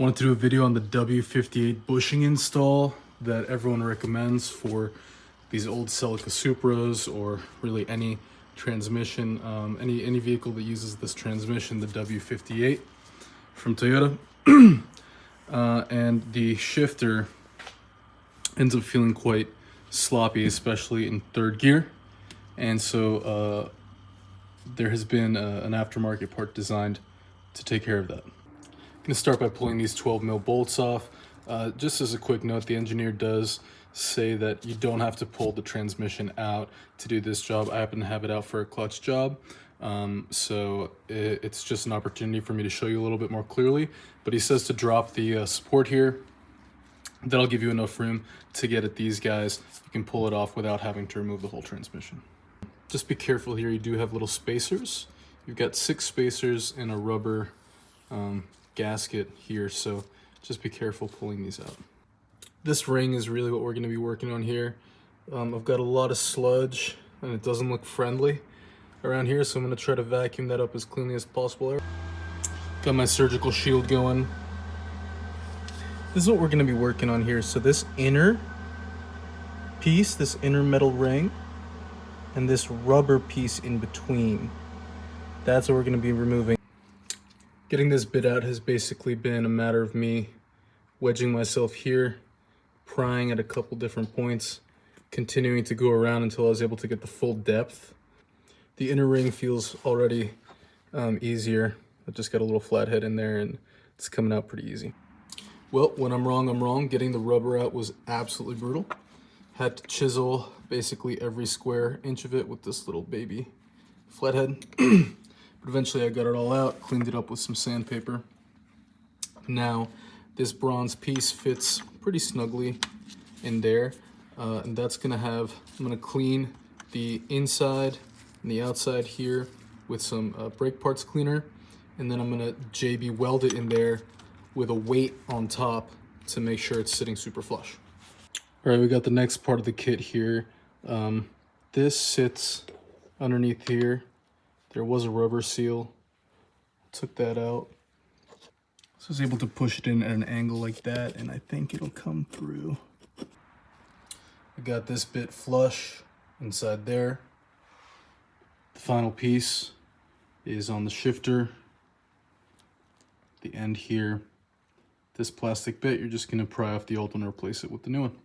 Wanted to do a video on the W58 bushing install that everyone recommends for these old Celica Supras, or really any transmission, any vehicle that uses this transmission, the W58 from Toyota. And the shifter ends up feeling quite sloppy, especially in third gear. And so there has been an aftermarket part designed to take care of that. I'm going to start by pulling these 12mm bolts off. Just as a quick note, the engineer does say that you don't have to pull the transmission out to do this job. I happen to have it out for a clutch job, so it's just an opportunity for me to show you a little bit more clearly. But he says to drop the support here. That'll give you enough room to get at these guys. You can pull it off without having to remove the whole transmission. Just be careful here, you do have little spacers. You've got 6 spacers in a rubber gasket here, so just be careful pulling these out. This ring is really what we're going to be working on here. I've got a lot of sludge and it doesn't look friendly around here, so I'm going to try to vacuum that up as cleanly as possible. Got my surgical shield going. This is what we're going to be working on here. So this inner piece, this inner metal ring, and this rubber piece in between, that's what we're going to be removing. Getting this bit out has basically been a matter of me wedging myself here, prying at a couple different points, continuing to go around until I was able to get the full depth. The inner ring feels already easier. I just got a little flathead in there and it's coming out pretty easy. Well, when I'm wrong, I'm wrong. Getting the rubber out was absolutely brutal. Had to chisel basically every square inch of it with this little baby flathead. But eventually I got it all out, cleaned it up with some sandpaper. Now, this bronze piece fits pretty snugly in there. And that's gonna have, I'm gonna clean the inside and the outside here with some brake parts cleaner. And then I'm gonna JB weld it in there with a weight on top to make sure it's sitting super flush. All right, we got the next part of the kit here. This sits underneath here. There was a rubber seal, took that out. So I was able to push it in at an angle like that, and I think it'll come through. I got this bit flush inside there. The final piece is on the shifter, the end here. This plastic bit, you're just gonna pry off the old one and replace it with the new one.